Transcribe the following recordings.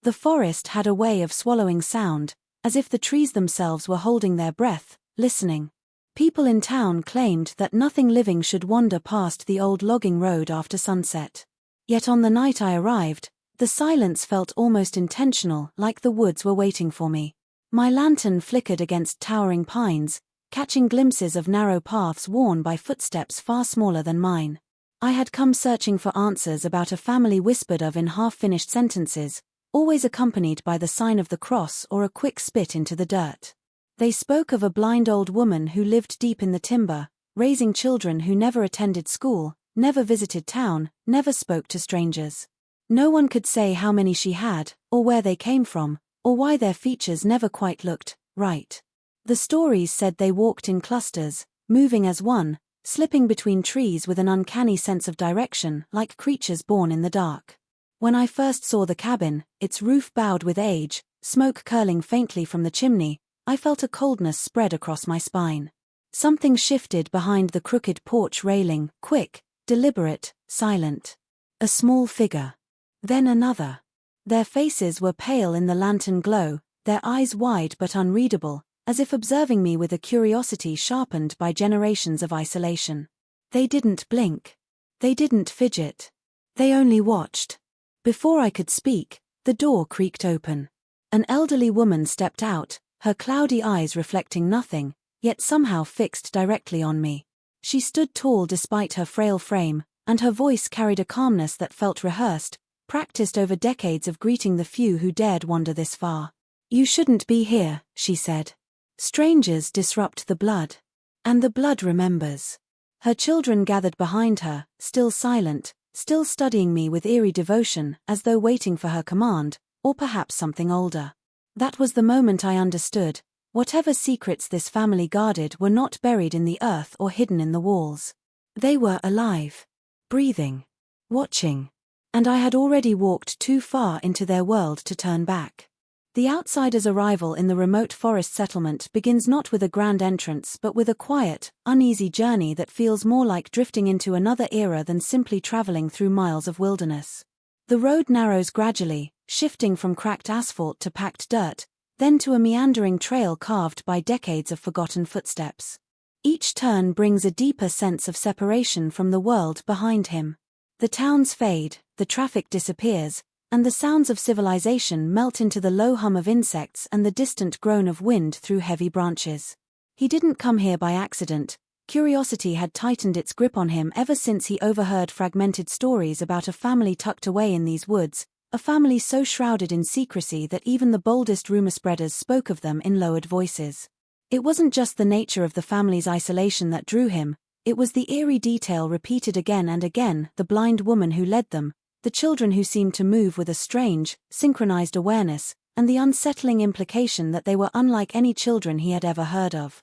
The forest had a way of swallowing sound, as if the trees themselves were holding their breath, listening. People in town claimed that nothing living should wander past the old logging road after sunset. Yet on the night I arrived, the silence felt almost intentional, like the woods were waiting for me. My lantern flickered against towering pines, catching glimpses of narrow paths worn by footsteps far smaller than mine. I had come searching for answers about a family whispered of in half-finished sentences, always accompanied by the sign of the cross or a quick spit into the dirt. They spoke of a blind old woman who lived deep in the timber, raising children who never attended school, never visited town, never spoke to strangers. No one could say how many she had, or where they came from, or why their features never quite looked right. The stories said they walked in clusters, moving as one, slipping between trees with an uncanny sense of direction, like creatures born in the dark. When I first saw the cabin, its roof bowed with age, smoke curling faintly from the chimney, I felt a coldness spread across my spine. Something shifted behind the crooked porch railing, quick, deliberate, silent. A small figure. Then another. Their faces were pale in the lantern glow, their eyes wide but unreadable, as if observing me with a curiosity sharpened by generations of isolation. They didn't blink. They didn't fidget. They only watched. Before I could speak, the door creaked open. An elderly woman stepped out, her cloudy eyes reflecting nothing, yet somehow fixed directly on me. She stood tall despite her frail frame, and her voice carried a calmness that felt rehearsed, practiced over decades of greeting the few who dared wander this far. "You shouldn't be here," she said. "Strangers disrupt the blood. And the blood remembers." Her children gathered behind her, still silent, still studying me with eerie devotion, as though waiting for her command, or perhaps something older. That was the moment I understood. Whatever secrets this family guarded were not buried in the earth or hidden in the walls. They were alive. Breathing. Watching. And I had already walked too far into their world to turn back. The outsider's arrival in the remote forest settlement begins not with a grand entrance but with a quiet, uneasy journey that feels more like drifting into another era than simply traveling through miles of wilderness. The road narrows gradually, shifting from cracked asphalt to packed dirt, then to a meandering trail carved by decades of forgotten footsteps. Each turn brings a deeper sense of separation from the world behind him. The towns fade, the traffic disappears, and the sounds of civilization melt into the low hum of insects and the distant groan of wind through heavy branches. He didn't come here by accident. Curiosity had tightened its grip on him ever since he overheard fragmented stories about a family tucked away in these woods, a family so shrouded in secrecy that even the boldest rumor spreaders spoke of them in lowered voices. It wasn't just the nature of the family's isolation that drew him, it was the eerie detail repeated again and again, the blind woman who led them, the children who seemed to move with a strange, synchronized awareness, and the unsettling implication that they were unlike any children he had ever heard of.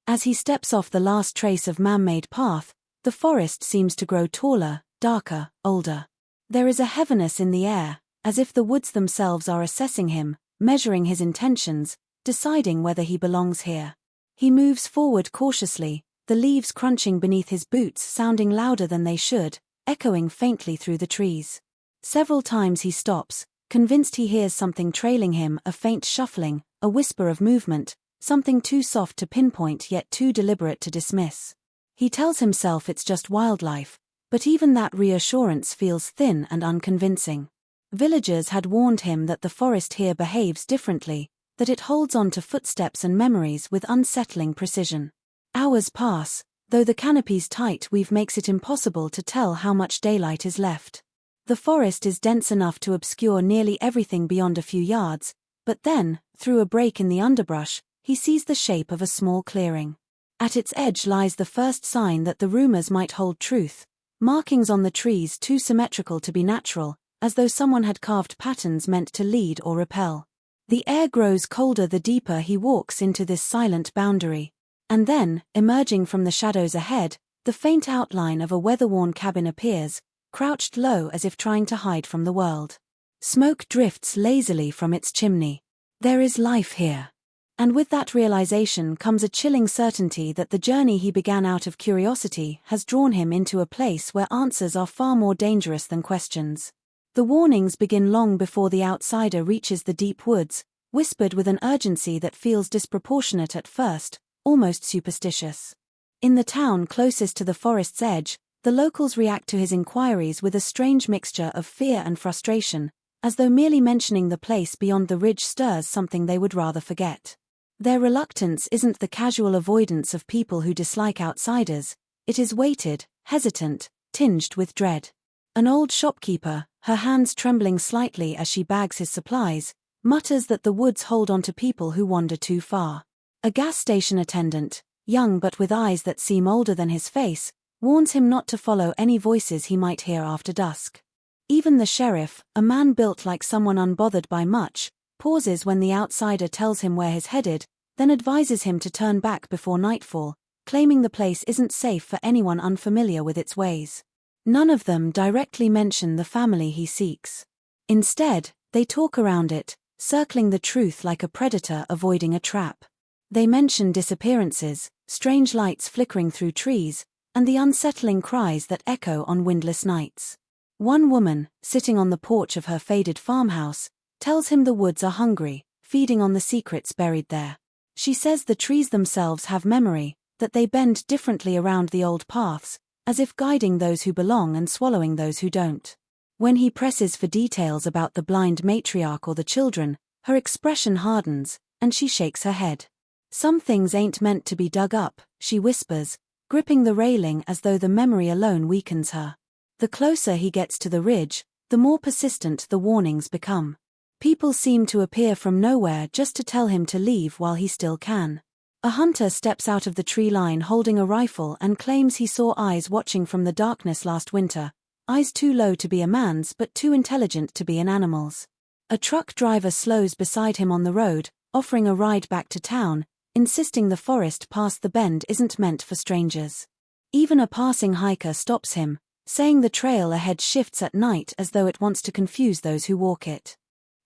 As he steps off the last trace of man-made path, the forest seems to grow taller, darker, older. There is a heaviness in the air, as if the woods themselves are assessing him, measuring his intentions, deciding whether he belongs here. He moves forward cautiously, the leaves crunching beneath his boots sounding louder than they should, echoing faintly through the trees. Several times he stops, convinced he hears something trailing him, a faint shuffling, a whisper of movement, something too soft to pinpoint yet too deliberate to dismiss. He tells himself it's just wildlife, but even that reassurance feels thin and unconvincing. Villagers had warned him that the forest here behaves differently, that it holds on to footsteps and memories with unsettling precision. Hours pass, though the canopy's tight weave makes it impossible to tell how much daylight is left. The forest is dense enough to obscure nearly everything beyond a few yards, but then, through a break in the underbrush, he sees the shape of a small clearing. At its edge lies the first sign that the rumors might hold truth, markings on the trees too symmetrical to be natural, as though someone had carved patterns meant to lead or repel. The air grows colder the deeper he walks into this silent boundary. And then, emerging from the shadows ahead, the faint outline of a weather-worn cabin appears, crouched low as if trying to hide from the world. Smoke drifts lazily from its chimney. There is life here. And with that realization comes a chilling certainty that the journey he began out of curiosity has drawn him into a place where answers are far more dangerous than questions. The warnings begin long before the outsider reaches the deep woods, whispered with an urgency that feels disproportionate at first, almost superstitious. In the town closest to the forest's edge, the locals react to his inquiries with a strange mixture of fear and frustration, as though merely mentioning the place beyond the ridge stirs something they would rather forget. Their reluctance isn't the casual avoidance of people who dislike outsiders, it is weighted, hesitant, tinged with dread. An old shopkeeper, her hands trembling slightly as she bags his supplies, mutters that the woods hold on to people who wander too far. A gas station attendant, young but with eyes that seem older than his face, warns him not to follow any voices he might hear after dusk. Even the sheriff, a man built like someone unbothered by much, pauses when the outsider tells him where he's headed, then advises him to turn back before nightfall, claiming the place isn't safe for anyone unfamiliar with its ways. None of them directly mention the family he seeks. Instead, they talk around it, circling the truth like a predator avoiding a trap. They mention disappearances, strange lights flickering through trees, and the unsettling cries that echo on windless nights. One woman, sitting on the porch of her faded farmhouse, tells him the woods are hungry, feeding on the secrets buried there. She says the trees themselves have memory, that they bend differently around the old paths, as if guiding those who belong and swallowing those who don't. When he presses for details about the blind matriarch or the children, her expression hardens, and she shakes her head. Some things ain't meant to be dug up, she whispers, gripping the railing as though the memory alone weakens her. The closer he gets to the ridge, the more persistent the warnings become. People seem to appear from nowhere just to tell him to leave while he still can. A hunter steps out of the tree line holding a rifle and claims he saw eyes watching from the darkness last winter, eyes too low to be a man's but too intelligent to be an animal's. A truck driver slows beside him on the road, offering a ride back to town, insisting the forest past the bend isn't meant for strangers. Even a passing hiker stops him, saying the trail ahead shifts at night as though it wants to confuse those who walk it.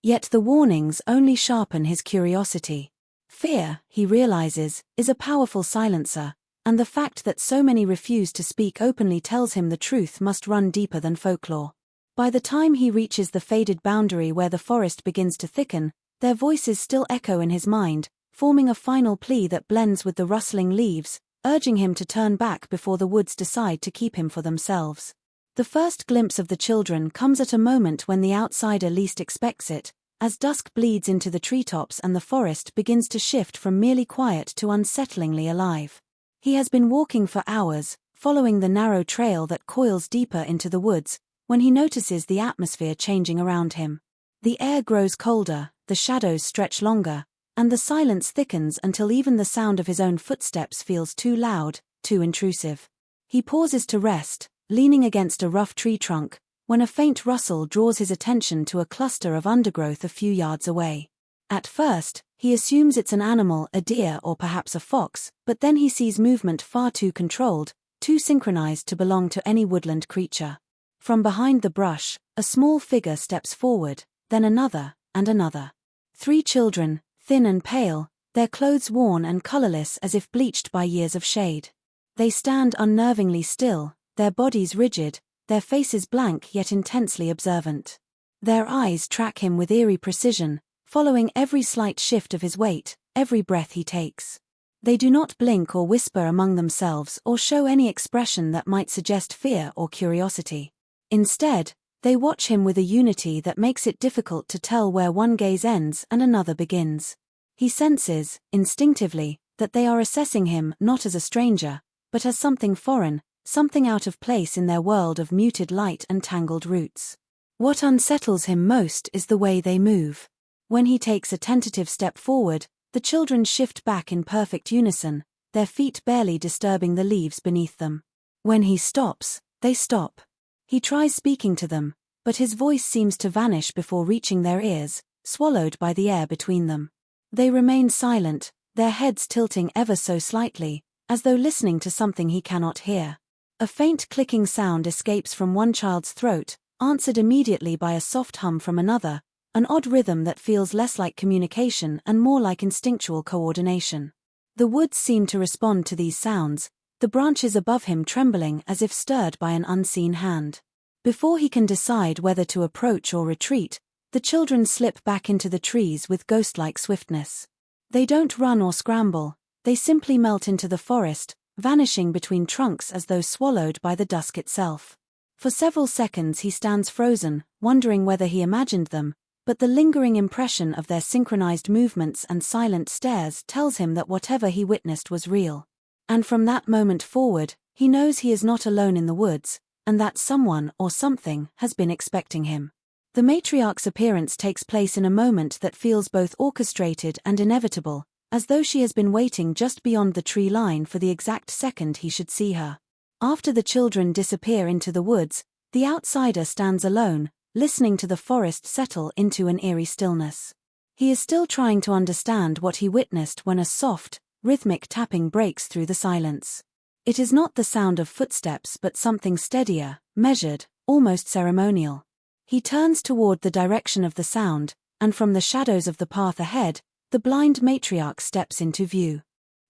Yet the warnings only sharpen his curiosity. Fear, he realizes, is a powerful silencer, and the fact that so many refuse to speak openly tells him the truth must run deeper than folklore. By the time he reaches the faded boundary where the forest begins to thicken, their voices still echo in his mind, forming a final plea that blends with the rustling leaves, urging him to turn back before the woods decide to keep him for themselves. The first glimpse of the children comes at a moment when the outsider least expects it, as dusk bleeds into the treetops and the forest begins to shift from merely quiet to unsettlingly alive. He has been walking for hours, following the narrow trail that coils deeper into the woods, when he notices the atmosphere changing around him. The air grows colder, the shadows stretch longer, and the silence thickens until even the sound of his own footsteps feels too loud, too intrusive. He pauses to rest, leaning against a rough tree trunk, when a faint rustle draws his attention to a cluster of undergrowth a few yards away. At first, he assumes it's an animal, a deer or perhaps a fox, but then he sees movement far too controlled, too synchronized to belong to any woodland creature. From behind the brush, a small figure steps forward, then another, and another. 3 children, thin and pale, their clothes worn and colorless as if bleached by years of shade. They stand unnervingly still, their bodies rigid, their faces blank yet intensely observant. Their eyes track him with eerie precision, following every slight shift of his weight, every breath he takes. They do not blink or whisper among themselves or show any expression that might suggest fear or curiosity. Instead, they watch him with a unity that makes it difficult to tell where one gaze ends and another begins. He senses, instinctively, that they are assessing him not as a stranger, but as something foreign, something out of place in their world of muted light and tangled roots. What unsettles him most is the way they move. When he takes a tentative step forward, the children shift back in perfect unison, their feet barely disturbing the leaves beneath them. When he stops, they stop. He tries speaking to them, but his voice seems to vanish before reaching their ears, swallowed by the air between them. They remain silent, their heads tilting ever so slightly, as though listening to something he cannot hear. A faint clicking sound escapes from one child's throat, answered immediately by a soft hum from another, an odd rhythm that feels less like communication and more like instinctual coordination. The woods seem to respond to these sounds, the branches above him trembling as if stirred by an unseen hand. Before he can decide whether to approach or retreat, the children slip back into the trees with ghost-like swiftness. They don't run or scramble, they simply melt into the forest, vanishing between trunks as though swallowed by the dusk itself. For several seconds he stands frozen, wondering whether he imagined them, but the lingering impression of their synchronized movements and silent stares tells him that whatever he witnessed was real. And from that moment forward, he knows he is not alone in the woods, and that someone or something has been expecting him. The matriarch's appearance takes place in a moment that feels both orchestrated and inevitable, as though she has been waiting just beyond the tree line for the exact second he should see her. After the children disappear into the woods, the outsider stands alone, listening to the forest settle into an eerie stillness. He is still trying to understand what he witnessed when a soft, rhythmic tapping breaks through the silence. It is not the sound of footsteps but something steadier, measured, almost ceremonial. He turns toward the direction of the sound, and from the shadows of the path ahead, the blind matriarch steps into view.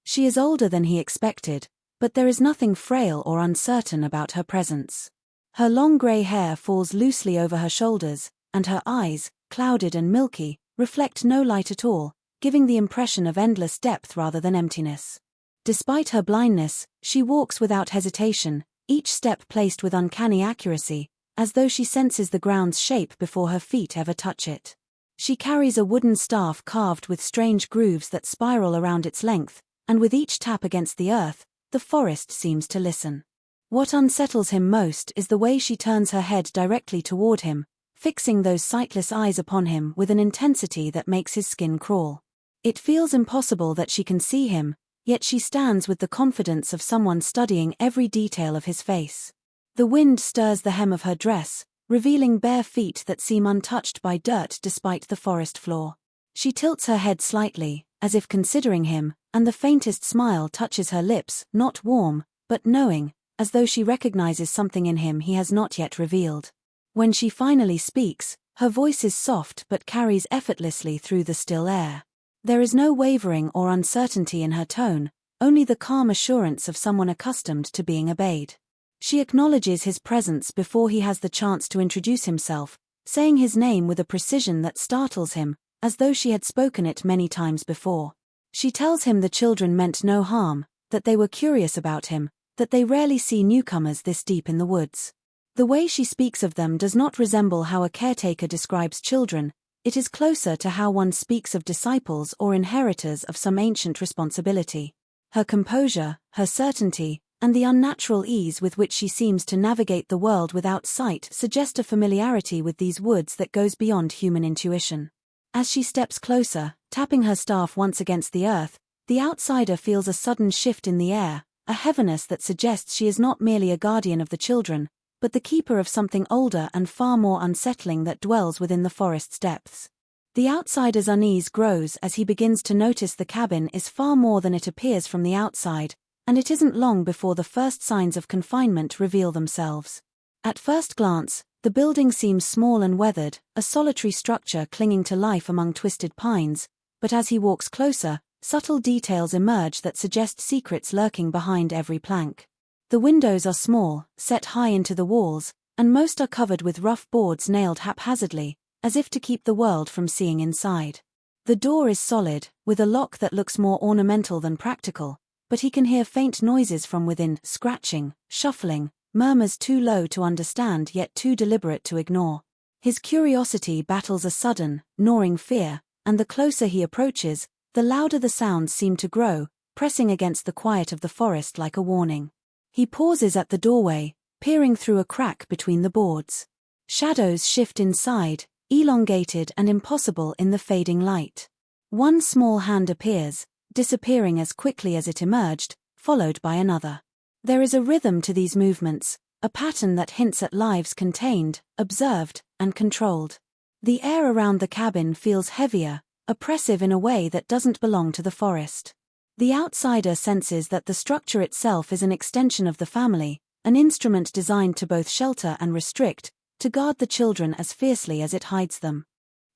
She is older than he expected, but there is nothing frail or uncertain about her presence. Her long grey hair falls loosely over her shoulders, and her eyes, clouded and milky, reflect no light at all, giving the impression of endless depth rather than emptiness. Despite her blindness, she walks without hesitation, each step placed with uncanny accuracy, as though she senses the ground's shape before her feet ever touch it. She carries a wooden staff carved with strange grooves that spiral around its length, and with each tap against the earth, the forest seems to listen. What unsettles him most is the way she turns her head directly toward him, fixing those sightless eyes upon him with an intensity that makes his skin crawl. It feels impossible that she can see him, yet she stands with the confidence of someone studying every detail of his face. The wind stirs the hem of her dress, revealing bare feet that seem untouched by dirt despite the forest floor. She tilts her head slightly, as if considering him, and the faintest smile touches her lips, not warm, but knowing, as though she recognizes something in him he has not yet revealed. When she finally speaks, her voice is soft but carries effortlessly through the still air. There is no wavering or uncertainty in her tone, only the calm assurance of someone accustomed to being obeyed. She acknowledges his presence before he has the chance to introduce himself, saying his name with a precision that startles him, as though she had spoken it many times before. She tells him the children meant no harm, that they were curious about him, that they rarely see newcomers this deep in the woods. The way she speaks of them does not resemble how a caretaker describes children, it is closer to how one speaks of disciples or inheritors of some ancient responsibility. Her composure, her certainty, and the unnatural ease with which she seems to navigate the world without sight suggest a familiarity with these woods that goes beyond human intuition. As she steps closer, tapping her staff once against the earth, the outsider feels a sudden shift in the air, a heaviness that suggests she is not merely a guardian of the children, but the keeper of something older and far more unsettling that dwells within the forest's depths. The outsider's unease grows as he begins to notice the cabin is far more than it appears from the outside, and it isn't long before the first signs of confinement reveal themselves. At first glance, the building seems small and weathered, a solitary structure clinging to life among twisted pines, but as he walks closer, subtle details emerge that suggest secrets lurking behind every plank. The windows are small, set high into the walls, and most are covered with rough boards nailed haphazardly, as if to keep the world from seeing inside. The door is solid, with a lock that looks more ornamental than practical, but he can hear faint noises from within, scratching, shuffling, murmurs too low to understand yet too deliberate to ignore. His curiosity battles a sudden, gnawing fear, and the closer he approaches, the louder the sounds seem to grow, pressing against the quiet of the forest like a warning. He pauses at the doorway, peering through a crack between the boards. Shadows shift inside, elongated and impossible in the fading light. One small hand appears, disappearing as quickly as it emerged, followed by another. There is a rhythm to these movements, a pattern that hints at lives contained, observed, and controlled. The air around the cabin feels heavier, oppressive in a way that doesn't belong to the forest. The outsider senses that the structure itself is an extension of the family, an instrument designed to both shelter and restrict, to guard the children as fiercely as it hides them.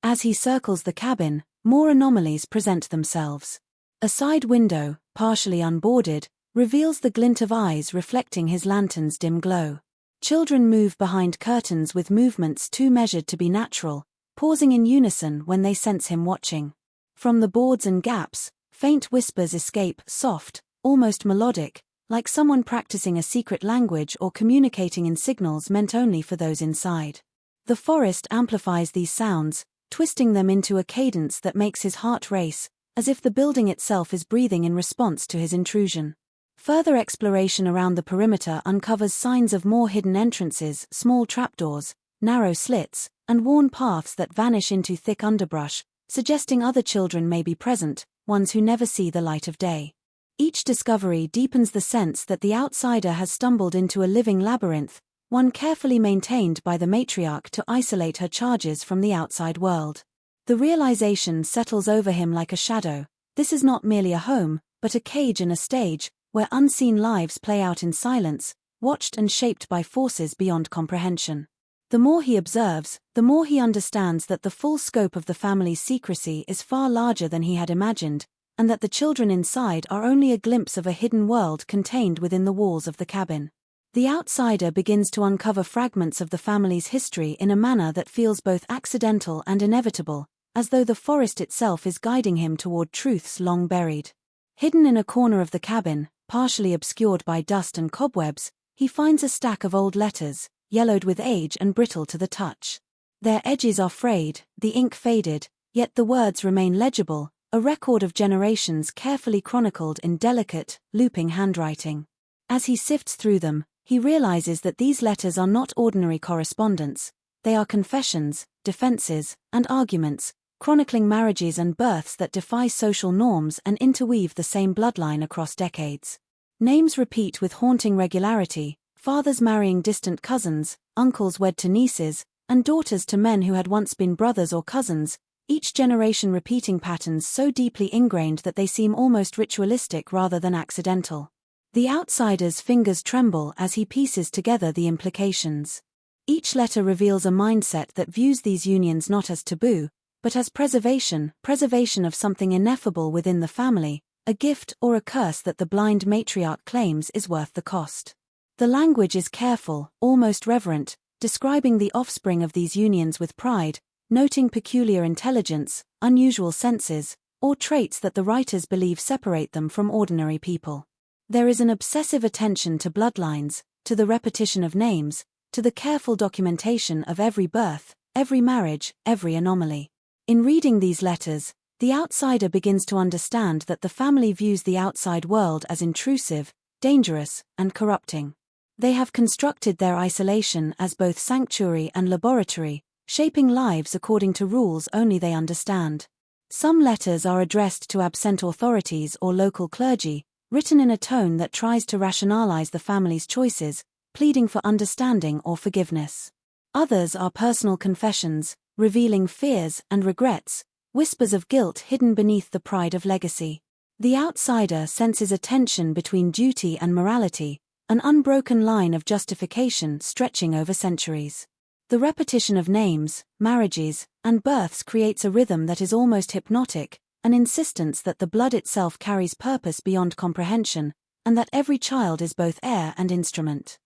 As he circles the cabin, more anomalies present themselves. A side window, partially unboarded, reveals the glint of eyes reflecting his lantern's dim glow. Children move behind curtains with movements too measured to be natural, pausing in unison when they sense him watching. From the boards and gaps, faint whispers escape, soft, almost melodic, like someone practicing a secret language or communicating in signals meant only for those inside. The forest amplifies these sounds, twisting them into a cadence that makes his heart race, as if the building itself is breathing in response to his intrusion. Further exploration around the perimeter uncovers signs of more hidden entrances, small trapdoors, narrow slits, and worn paths that vanish into thick underbrush, suggesting other children may be present, ones who never see the light of day. Each discovery deepens the sense that the outsider has stumbled into a living labyrinth, one carefully maintained by the matriarch to isolate her charges from the outside world. The realization settles over him like a shadow. This is not merely a home, but a cage and a stage, where unseen lives play out in silence, watched and shaped by forces beyond comprehension. The more he observes, the more he understands that the full scope of the family's secrecy is far larger than he had imagined, and that the children inside are only a glimpse of a hidden world contained within the walls of the cabin. The outsider begins to uncover fragments of the family's history in a manner that feels both accidental and inevitable, as though the forest itself is guiding him toward truths long buried. Hidden in a corner of the cabin, partially obscured by dust and cobwebs, he finds a stack of old letters, yellowed with age and brittle to the touch. Their edges are frayed, the ink faded, yet the words remain legible, a record of generations carefully chronicled in delicate, looping handwriting. As he sifts through them, he realizes that these letters are not ordinary correspondence. They are confessions, defenses, and arguments, chronicling marriages and births that defy social norms and interweave the same bloodline across decades. Names repeat with haunting regularity, fathers marrying distant cousins, uncles wed to nieces, and daughters to men who had once been brothers or cousins, each generation repeating patterns so deeply ingrained that they seem almost ritualistic rather than accidental. The outsider's fingers tremble as he pieces together the implications. Each letter reveals a mindset that views these unions not as taboo, but as preservation of something ineffable within the family, a gift or a curse that the blind matriarch claims is worth the cost. The language is careful, almost reverent, describing the offspring of these unions with pride, noting peculiar intelligence, unusual senses, or traits that the writers believe separate them from ordinary people. There is an obsessive attention to bloodlines, to the repetition of names, to the careful documentation of every birth, every marriage, every anomaly. In reading these letters, the outsider begins to understand that the family views the outside world as intrusive, dangerous, and corrupting. They have constructed their isolation as both sanctuary and laboratory, shaping lives according to rules only they understand. Some letters are addressed to absent authorities or local clergy, written in a tone that tries to rationalize the family's choices, pleading for understanding or forgiveness. Others are personal confessions, revealing fears and regrets, whispers of guilt hidden beneath the pride of legacy. The outsider senses a tension between duty and morality, an unbroken line of justification stretching over centuries. The repetition of names, marriages, and births creates a rhythm that is almost hypnotic, an insistence that the blood itself carries purpose beyond comprehension, and that every child is both heir and instrument.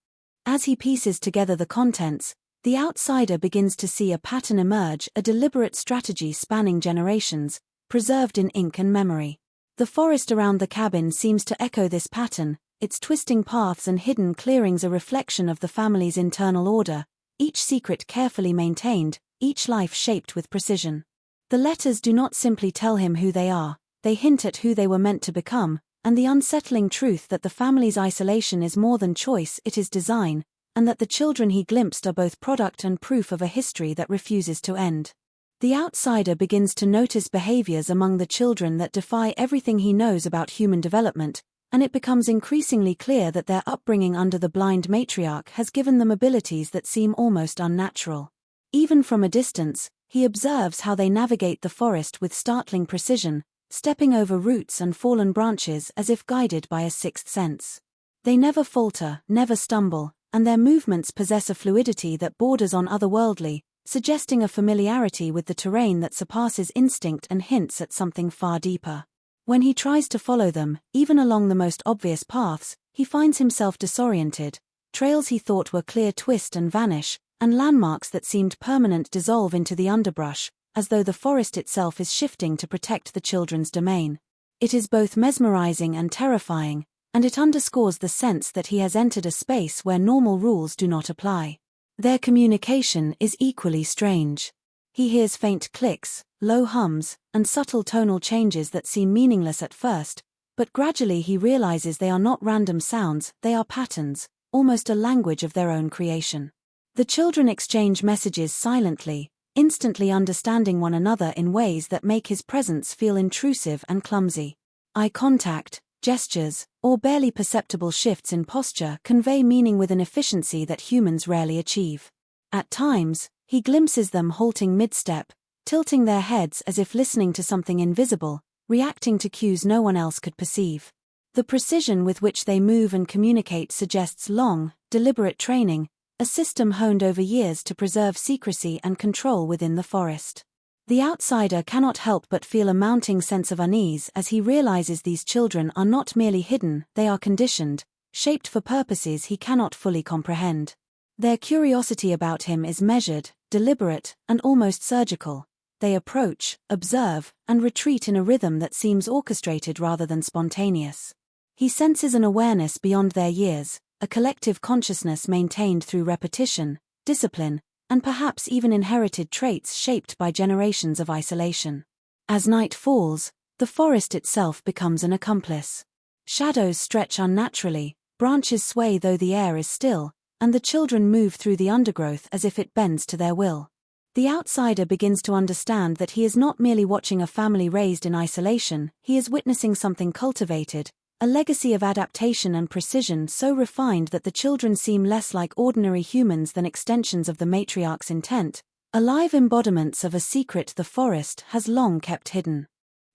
As he pieces together the contents, the outsider begins to see a pattern emerge, a deliberate strategy spanning generations, preserved in ink and memory. The forest around the cabin seems to echo this pattern, its twisting paths and hidden clearings a reflection of the family's internal order, each secret carefully maintained, each life shaped with precision. The letters do not simply tell him who they are, they hint at who they were meant to become, and the unsettling truth that the family's isolation is more than choice, it is design, and that the children he glimpsed are both product and proof of a history that refuses to end. The outsider begins to notice behaviors among the children that defy everything he knows about human development, and it becomes increasingly clear that their upbringing under the blind matriarch has given them abilities that seem almost unnatural. Even from a distance, he observes how they navigate the forest with startling precision, stepping over roots and fallen branches as if guided by a sixth sense. They never falter, never stumble, and their movements possess a fluidity that borders on otherworldly, suggesting a familiarity with the terrain that surpasses instinct and hints at something far deeper. When he tries to follow them, even along the most obvious paths, he finds himself disoriented, Trails he thought were clear twist and vanish, and landmarks that seemed permanent dissolve into the underbrush, as though the forest itself is shifting to protect the children's domain. It is both mesmerizing and terrifying, and it underscores the sense that he has entered a space where normal rules do not apply. Their communication is equally strange. He hears faint clicks, low hums, and subtle tonal changes that seem meaningless at first, but gradually he realizes they are not random sounds, they are patterns, almost a language of their own creation. The children exchange messages silently, instantly understanding one another in ways that make his presence feel intrusive and clumsy. Eye contact, gestures, or barely perceptible shifts in posture convey meaning with an efficiency that humans rarely achieve. At times, he glimpses them halting mid-step, tilting their heads as if listening to something invisible, reacting to cues no one else could perceive. The precision with which they move and communicate suggests long, deliberate training, a system honed over years to preserve secrecy and control within the forest. The outsider cannot help but feel a mounting sense of unease as he realizes these children are not merely hidden, they are conditioned, shaped for purposes he cannot fully comprehend. Their curiosity about him is measured, deliberate, and almost surgical. They approach, observe, and retreat in a rhythm that seems orchestrated rather than spontaneous. He senses an awareness beyond their years, a collective consciousness maintained through repetition, discipline, and perhaps even inherited traits shaped by generations of isolation. As night falls, the forest itself becomes an accomplice. Shadows stretch unnaturally, branches sway though the air is still, and the children move through the undergrowth as if it bends to their will. The outsider begins to understand that he is not merely watching a family raised in isolation, he is witnessing something cultivated, a legacy of adaptation and precision so refined that the children seem less like ordinary humans than extensions of the matriarch's intent, alive embodiments of a secret the forest has long kept hidden.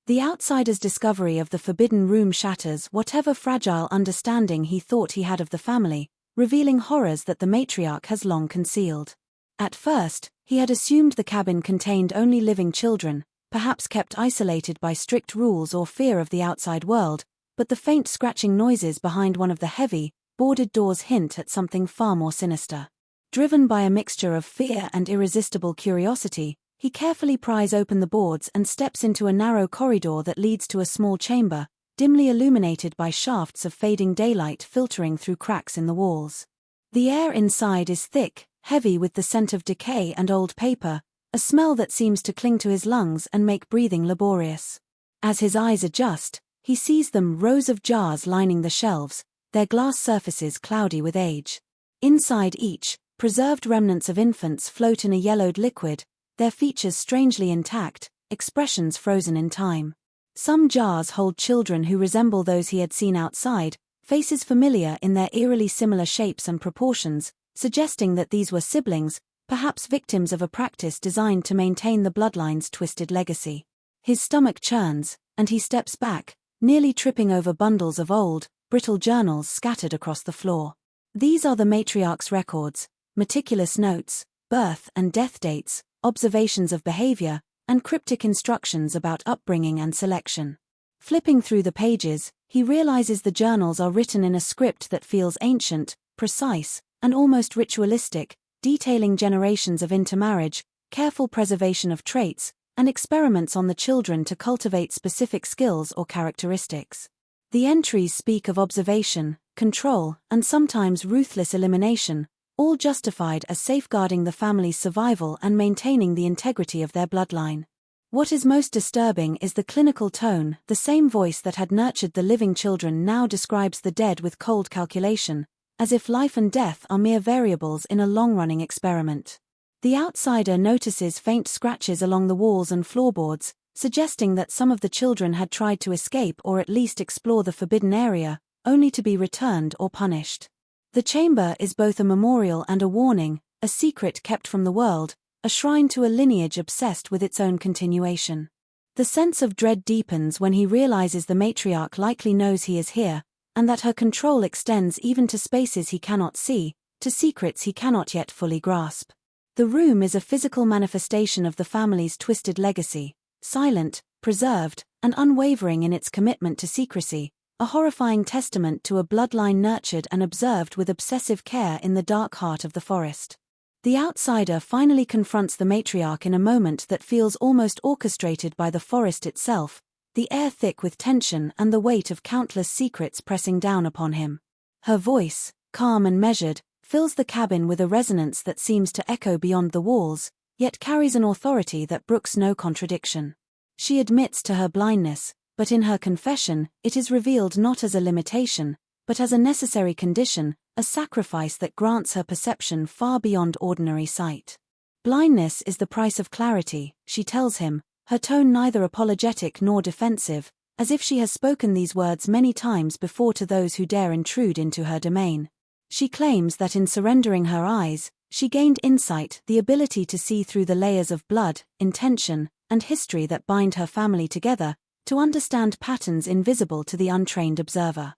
The outsider's discovery of the forbidden room shatters whatever fragile understanding he thought he had of the family, revealing horrors that the matriarch has long concealed. At first, he had assumed the cabin contained only living children, perhaps kept isolated by strict rules or fear of the outside world, but the faint scratching noises behind one of the heavy, boarded doors hint at something far more sinister. Driven by a mixture of fear and irresistible curiosity, he carefully pries open the boards and steps into a narrow corridor that leads to a small chamber, dimly illuminated by shafts of fading daylight filtering through cracks in the walls. The air inside is thick, heavy with the scent of decay and old paper, a smell that seems to cling to his lungs and make breathing laborious. As his eyes adjust, he sees them rows of jars lining the shelves, their glass surfaces cloudy with age. Inside each, preserved remnants of infants float in a yellowed liquid, their features strangely intact, expressions frozen in time. Some jars hold children who resemble those he had seen outside, faces familiar in their eerily similar shapes and proportions, suggesting that these were siblings, perhaps victims of a practice designed to maintain the bloodline's twisted legacy. His stomach churns, and he steps back, nearly tripping over bundles of old, brittle journals scattered across the floor. These are the matriarch's records, meticulous notes, birth and death dates, observations of behavior, and cryptic instructions about upbringing and selection. Flipping through the pages, he realizes the journals are written in a script that feels ancient, precise, and almost ritualistic, detailing generations of intermarriage, careful preservation of traits, and experiments on the children to cultivate specific skills or characteristics. The entries speak of observation, control, and sometimes ruthless elimination, all justified as safeguarding the family's survival and maintaining the integrity of their bloodline. What is most disturbing is the clinical tone. The same voice that had nurtured the living children now describes the dead with cold calculation, as if life and death are mere variables in a long-running experiment. The outsider notices faint scratches along the walls and floorboards, suggesting that some of the children had tried to escape or at least explore the forbidden area, only to be returned or punished. The chamber is both a memorial and a warning, a secret kept from the world, a shrine to a lineage obsessed with its own continuation. The sense of dread deepens when he realizes the matriarch likely knows he is here, and that her control extends even to spaces he cannot see, to secrets he cannot yet fully grasp. The room is a physical manifestation of the family's twisted legacy, silent, preserved, and unwavering in its commitment to secrecy, a horrifying testament to a bloodline nurtured and observed with obsessive care in the dark heart of the forest. The outsider finally confronts the matriarch in a moment that feels almost orchestrated by the forest itself, the air thick with tension and the weight of countless secrets pressing down upon him. Her voice, calm and measured, fills the cabin with a resonance that seems to echo beyond the walls, yet carries an authority that brooks no contradiction. She admits to her blindness, but in her confession, it is revealed not as a limitation, but as a necessary condition, a sacrifice that grants her perception far beyond ordinary sight. Blindness is the price of clarity, she tells him, her tone neither apologetic nor defensive, as if she has spoken these words many times before to those who dare intrude into her domain. She claims that in surrendering her eyes, she gained insight, the ability to see through the layers of blood, intention, and history that bind her family together, to understand patterns invisible to the untrained observer.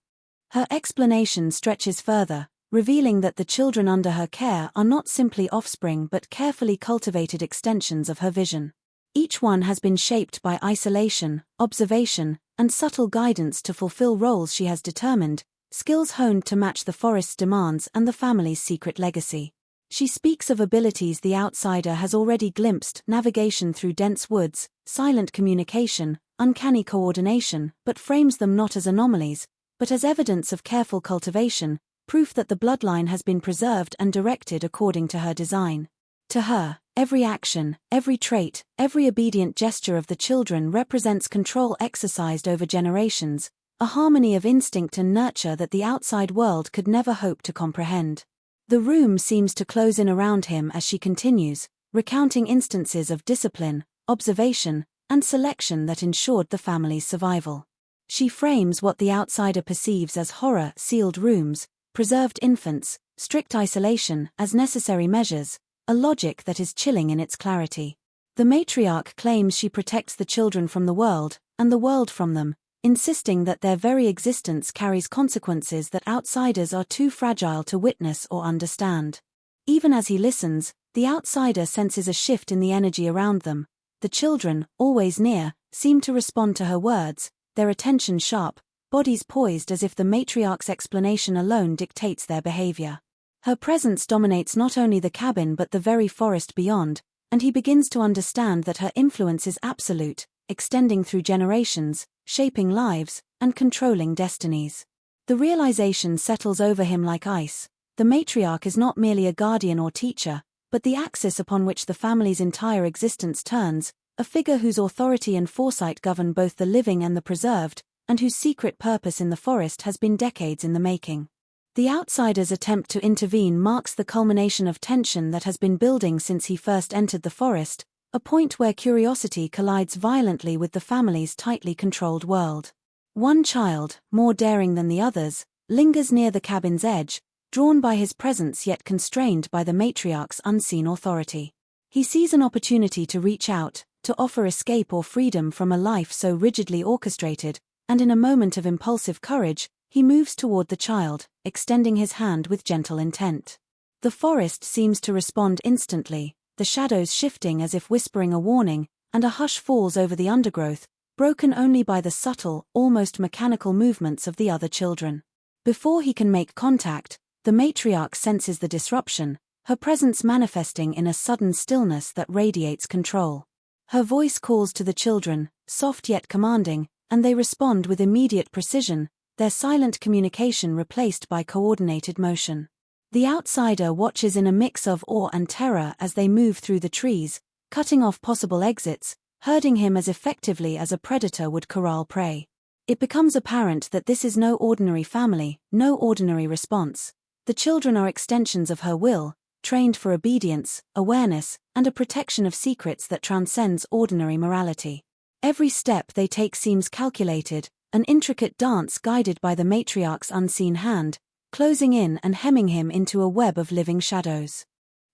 Her explanation stretches further, revealing that the children under her care are not simply offspring but carefully cultivated extensions of her vision. Each one has been shaped by isolation, observation, and subtle guidance to fulfill roles she has determined, skills honed to match the forest's demands and the family's secret legacy. She speaks of abilities the outsider has already glimpsed: navigation through dense woods, silent communication, uncanny coordination, but frames them not as anomalies, but as evidence of careful cultivation, proof that the bloodline has been preserved and directed according to her design. To her, every action, every trait, every obedient gesture of the children represents control exercised over generations, a harmony of instinct and nurture that the outside world could never hope to comprehend. The room seems to close in around him as she continues, recounting instances of discipline, observation, and selection that ensured the family's survival. She frames what the outsider perceives as horror: sealed rooms, preserved infants, strict isolation as necessary measures, a logic that is chilling in its clarity. The matriarch claims she protects the children from the world, and the world from them, insisting that their very existence carries consequences that outsiders are too fragile to witness or understand. Even as he listens, the outsider senses a shift in the energy around them. The children, always near, seem to respond to her words, their attention sharp, bodies poised as if the matriarch's explanation alone dictates their behavior. Her presence dominates not only the cabin but the very forest beyond, and he begins to understand that her influence is absolute, extending through generations, shaping lives, and controlling destinies. The realization settles over him like ice. The matriarch is not merely a guardian or teacher, but the axis upon which the family's entire existence turns, a figure whose authority and foresight govern both the living and the preserved, and whose secret purpose in the forest has been decades in the making. The outsider's attempt to intervene marks the culmination of tension that has been building since he first entered the forest, a point where curiosity collides violently with the family's tightly controlled world. One child, more daring than the others, lingers near the cabin's edge, drawn by his presence yet constrained by the matriarch's unseen authority. He sees an opportunity to reach out, to offer escape or freedom from a life so rigidly orchestrated, and in a moment of impulsive courage, he moves toward the child, extending his hand with gentle intent. The forest seems to respond instantly, the shadows shifting as if whispering a warning, and a hush falls over the undergrowth, broken only by the subtle, almost mechanical movements of the other children. Before he can make contact, the matriarch senses the disruption, her presence manifesting in a sudden stillness that radiates control. Her voice calls to the children, soft yet commanding, and they respond with immediate precision, their silent communication replaced by coordinated motion. The outsider watches in a mix of awe and terror as they move through the trees, cutting off possible exits, herding him as effectively as a predator would corral prey. It becomes apparent that this is no ordinary family, no ordinary response. The children are extensions of her will, trained for obedience, awareness, and a protection of secrets that transcends ordinary morality. Every step they take seems calculated, an intricate dance guided by the matriarch's unseen hand, closing in and hemming him into a web of living shadows.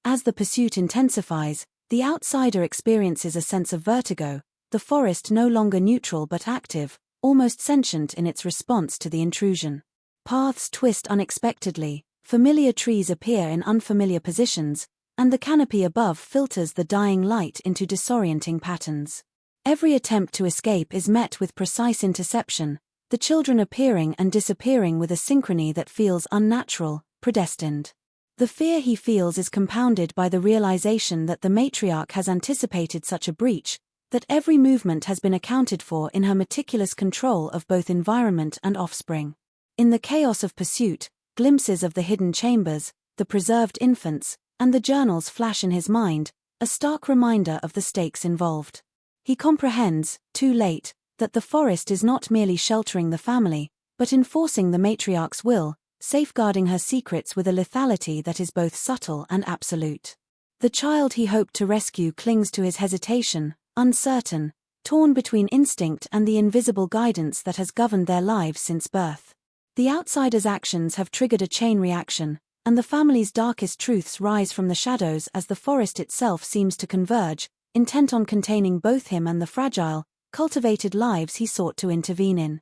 As the pursuit intensifies, the outsider experiences a sense of vertigo, the forest no longer neutral but active, almost sentient in its response to the intrusion. Paths twist unexpectedly, familiar trees appear in unfamiliar positions, and the canopy above filters the dying light into disorienting patterns. Every attempt to escape is met with precise interception, the children appearing and disappearing with a synchrony that feels unnatural, predestined. The fear he feels is compounded by the realization that the matriarch has anticipated such a breach, that every movement has been accounted for in her meticulous control of both environment and offspring. In the chaos of pursuit, glimpses of the hidden chambers, the preserved infants, and the journals flash in his mind, a stark reminder of the stakes involved. He comprehends, too late, that the forest is not merely sheltering the family, but enforcing the matriarch's will, safeguarding her secrets with a lethality that is both subtle and absolute. The child he hoped to rescue clings to his hesitation, uncertain, torn between instinct and the invisible guidance that has governed their lives since birth. The outsider's actions have triggered a chain reaction, and the family's darkest truths rise from the shadows as the forest itself seems to converge, intent on containing both him and the fragile, cultivated lives he sought to intervene in.